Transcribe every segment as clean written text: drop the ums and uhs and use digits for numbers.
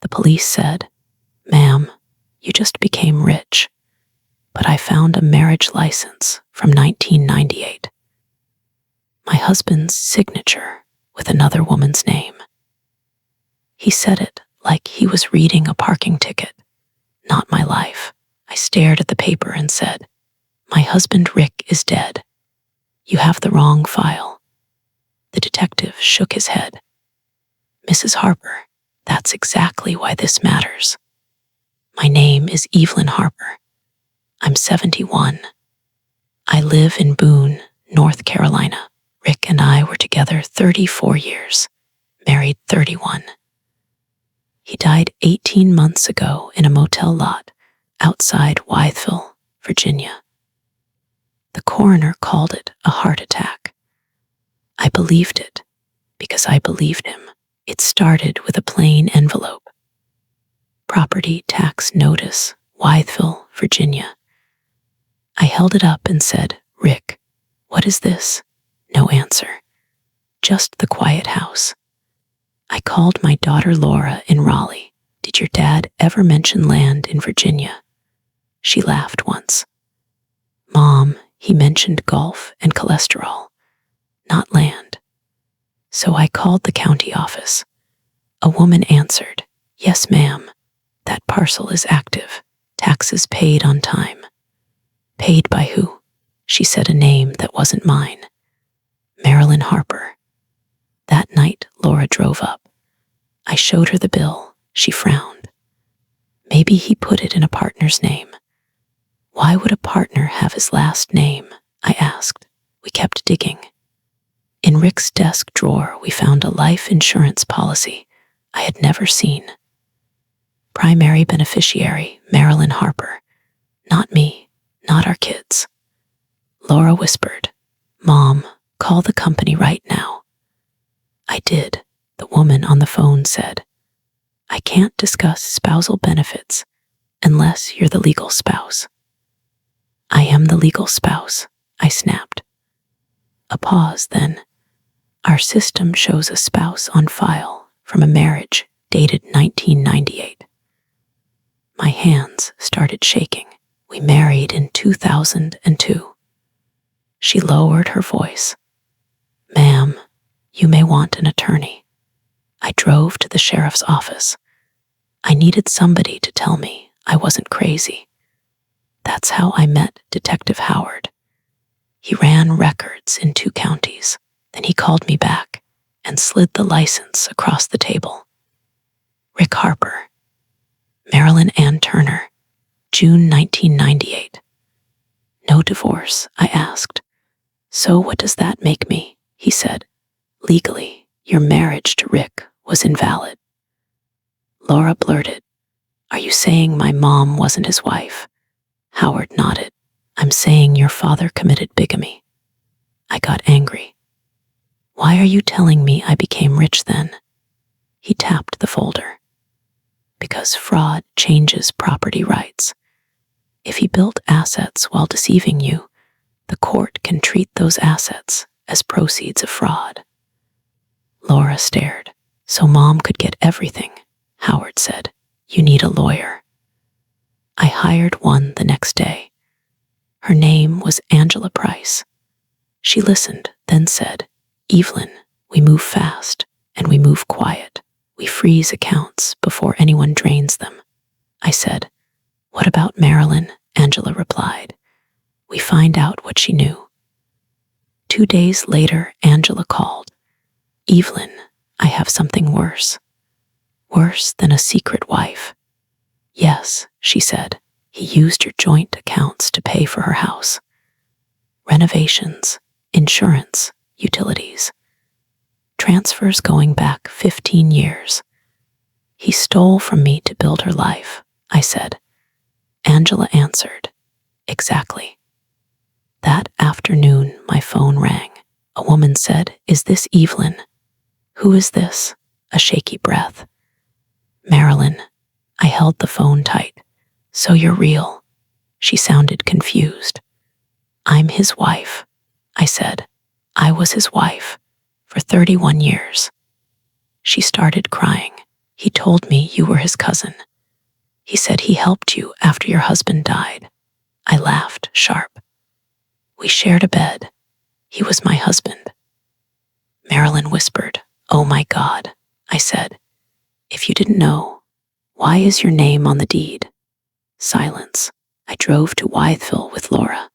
The police said, "Ma'am, you just became rich." But I found a marriage license from 1998. My husband's signature with another woman's name. He said it like he was reading a parking ticket. Not my life. I stared at the paper and said, "My husband Rick is dead. You have the wrong file." The detective shook his head. "Mrs. Harper, that's exactly why this matters. My name is Evelyn Harper. I'm 71. I live in Boone, North Carolina. Rick and I were together 34 years, married 31. He died 18 months ago in a motel lot outside Wytheville, Virginia. The coroner called it a heart attack. I believed it because I believed him. It started with a plain envelope. Property tax notice, Wytheville, Virginia. I held it up and said, "Rick, what is this?" No answer. Just the quiet house. I called my daughter Laura in Raleigh. "Did your dad ever mention land in Virginia?" She laughed once. "Mom, he mentioned golf and cholesterol, not land." So I called the county office. A woman answered, "Yes, ma'am. That parcel is active. Taxes paid on time." "Paid by who?" She said a name that wasn't mine. Marilyn Harper. That night, Laura drove up. I showed her the bill. She frowned. Maybe he put it in a partner's name. Why would a partner have his last name? I asked. We kept digging. In Rick's desk drawer, we found a life insurance policy I had never seen. Primary beneficiary, Marilyn Harper. Not me, not our kids. Laura whispered, "Mom, call the company right now." I did. The woman on the phone said, "I can't discuss spousal benefits unless you're the legal spouse." "I am the legal spouse," I snapped. A pause then. "Our system shows a spouse on file from a marriage dated 1998. My hands started shaking. "We married in 2002. She lowered her voice. "Ma'am, you may want an attorney." I drove to the sheriff's office. I needed somebody to tell me I wasn't crazy. That's how I met Detective Howard. He ran records in 2 counties. Then he called me back and slid the license across the table. Rick Harper. Marilyn Ann Turner. June 1998. "No divorce?" I asked. "So what does that make me?" He said. "Legally, your marriage to Rick was invalid." Laura blurted, "Are you saying my mom wasn't his wife?" Howard nodded. "I'm saying your father committed bigamy." I got angry. "Why are you telling me I became rich then?" He tapped the folder. "Because fraud changes property rights. If he built assets while deceiving you, the court can treat those assets as proceeds of fraud." Laura stared. "So Mom could get everything," Howard said. "You need a lawyer." I hired one the next day. Her name was Angela Price. She listened, then said, "Evelyn, we move fast and we move quiet. We freeze accounts before anyone drains them." I said, "What about Marilyn?" Angela replied. "We find out what she knew." 2 days later, Angela called. "Evelyn, I have something worse." "Worse than a secret wife?" "Yes," she said. "He used your joint accounts to pay for her house. Renovations, insurance, utilities. Transfers going back 15 years. He stole from me to build her life," I said. Angela answered, "Exactly." That afternoon, my phone rang. A woman said, "Is this Evelyn?" "Who is this?" A shaky breath. "Marilyn." I held the phone tight. "So you're real?" She sounded confused. "I'm his wife," I said. "I was his wife for 31 years. She started crying. He told me you were his cousin. He said he helped you after your husband died. I laughed, sharp. We shared a bed. He was my husband. Marilyn whispered, "Oh my God," I said. "If you didn't know, why is your name on the deed?" Silence. I drove to Wytheville with Laura.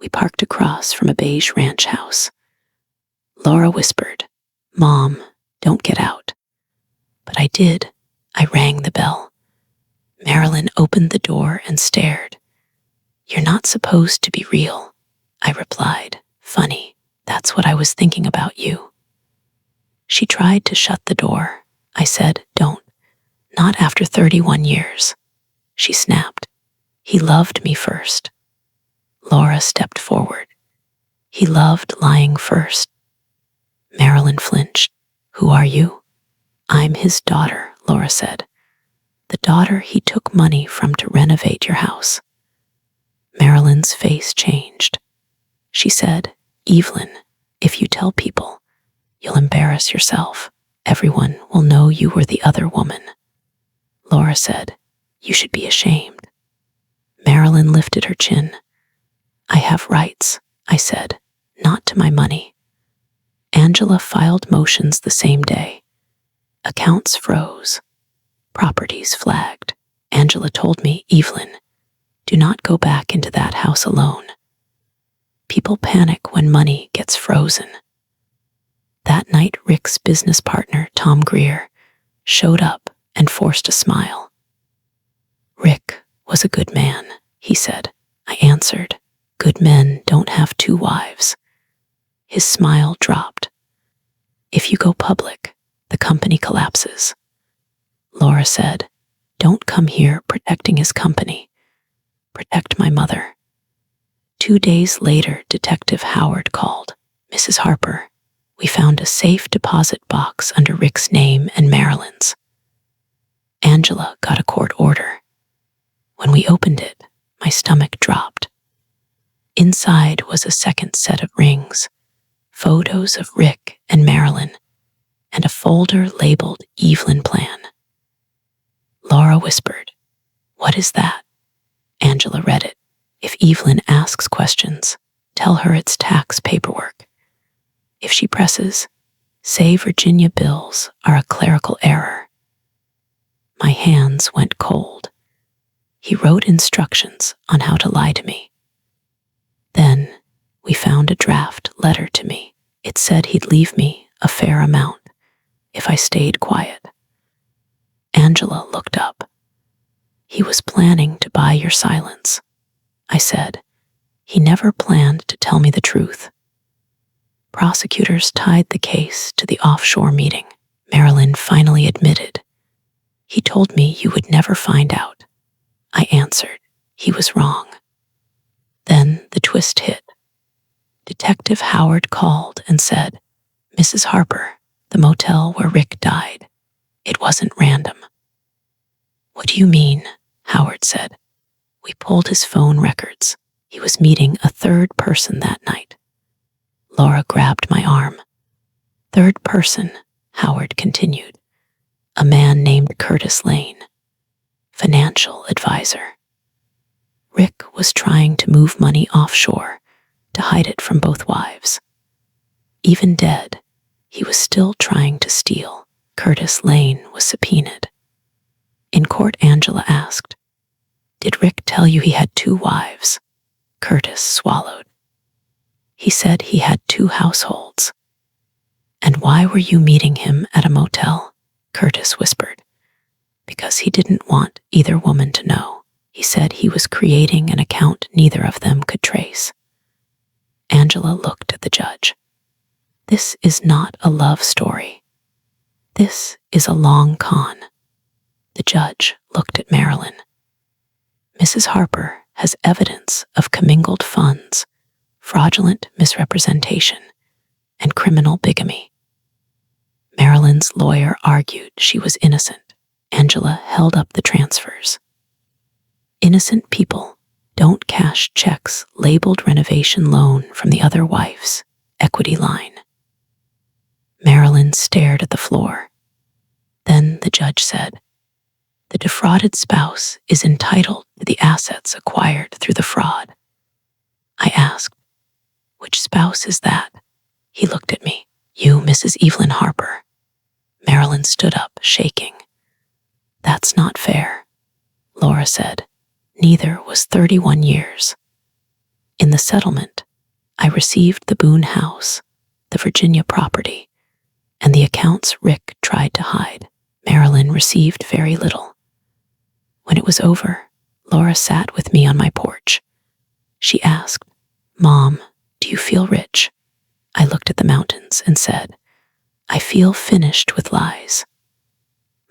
We parked across from a beige ranch house. Laura whispered, "Mom, don't get out." But I did. I rang the bell. Marilyn opened the door and stared. "You're not supposed to be real," I replied. "Funny, that's what I was thinking about you." She tried to shut the door. I said, "Don't. Not after 31 years. She snapped. "He loved me first." Laura stepped forward. "He loved lying first." Marilyn flinched. "Who are you?" "I'm his daughter," Laura said. "The daughter he took money from to renovate your house." Marilyn's face changed. She said, "Evelyn, if you tell people, you'll embarrass yourself. Everyone will know you were the other woman." Laura said, "You should be ashamed." Marilyn lifted her chin. "I have rights," I said, "not to my money." Angela filed motions the same day. Accounts froze. Properties flagged. Angela told me, "Evelyn, do not go back into that house alone. People panic when money gets frozen." That night, Rick's business partner, Tom Greer, showed up and forced a smile. "Rick was a good man," he said. I answered, "Good men don't have two wives." His smile dropped. "If you go public, the company collapses." Laura said, "Don't come here protecting his company. Protect my mother." 2 days later, Detective Howard called. "Mrs. Harper, we found a safe deposit box under Rick's name and Marilyn's." Angela got a court order. When we opened it, my stomach dropped. Inside was a second set of rings, photos of Rick and Marilyn, and a folder labeled Evelyn Plan. Laura whispered, "What is that?" Angela read it. "If Evelyn asks questions, tell her it's tax paperwork. If she presses, say Virginia bills are a clerical error." My hands went cold. He wrote instructions on how to lie to me. Then we found a draft letter to me. It said he'd leave me a fair amount if I stayed quiet. Angela looked up. "He was planning to buy your silence." I said, "He never planned to tell me the truth." Prosecutors tied the case to the offshore meeting. Marilyn finally admitted, "He told me you would never find out." I answered, "He was wrong." Then the twist hit. Detective Howard called and said, "Mrs. Harper, the motel where Rick died. It wasn't random." "What do you mean?" Howard said. "We pulled his phone records. He was meeting a third person that night." Laura grabbed my arm. "Third person," Howard continued. "A man named Curtis Lane, financial advisor. Rick was trying to move money offshore to hide it from both wives. Even dead, he was still trying to steal. Curtis Lane was subpoenaed. In court, Angela asked, "Did Rick tell you he had 2 wives?" Curtis swallowed. "He said he had 2 households." "And why were you meeting him at a motel?" Curtis whispered. "Because he didn't want either woman to know. He said he was creating an account neither of them could trace." Angela looked at the judge. "This is not a love story. This is a long con." The judge looked at Marilyn. "Mrs. Harper has evidence of commingled funds, fraudulent misrepresentation, and criminal bigamy." Marilyn's lawyer argued she was innocent. Angela held up the transfers. "Innocent people don't cash checks labeled renovation loan from the other wife's equity line." Marilyn stared at the floor. Then the judge said, "The defrauded spouse is entitled to the assets acquired through the fraud." I asked, "Which spouse is that?" He looked at me. "You, Mrs. Evelyn Harper." Marilyn stood up, shaking. "That's not fair," Laura said. "Neither was 31 years. In the settlement, I received the Boone house, the Virginia property, and the accounts Rick tried to hide. Marilyn received very little. When it was over, Laura sat with me on my porch. She asked, "Mom, do you feel rich?" I looked at the mountains and said, "I feel finished with lies."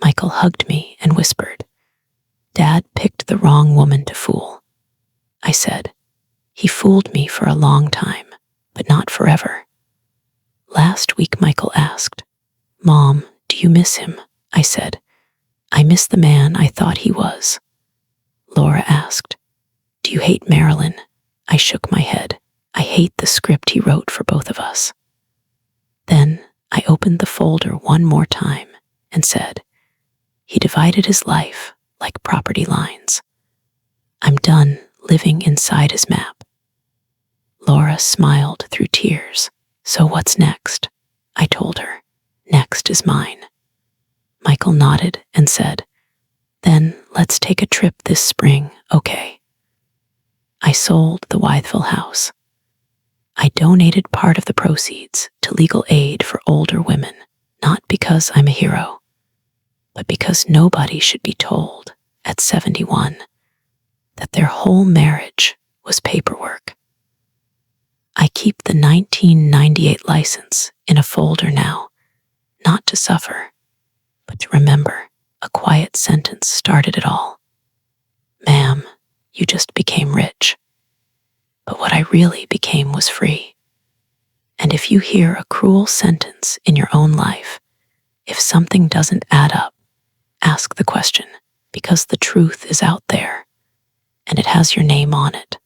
Michael hugged me and whispered, "Dad picked the wrong woman to fool." I said, "He fooled me for a long time, but not forever." Last week, Michael asked, "Mom, do you miss him?" I said, "I miss the man I thought he was." Laura asked, "Do you hate Marilyn?" I shook my head. "I hate the script he wrote for both of us." Then I opened the folder one more time and said, "He divided his life like property lines. I'm done living inside his map." Laura smiled through tears. "So what's next?" I told her. "Next is mine." Michael nodded and said, "Then let's take a trip this spring, okay?" I sold the Wytheville house. I donated part of the proceeds to legal aid for older women, not because I'm a hero, but because nobody should be told at 71 that their whole marriage was paperwork. I keep the 1998 license in a folder now, not to suffer, but to remember a quiet sentence started it all. "Ma'am, you just became rich." But what I really became was free. And if you hear a cruel sentence in your own life, if something doesn't add up, ask the question, because the truth is out there, and it has your name on it.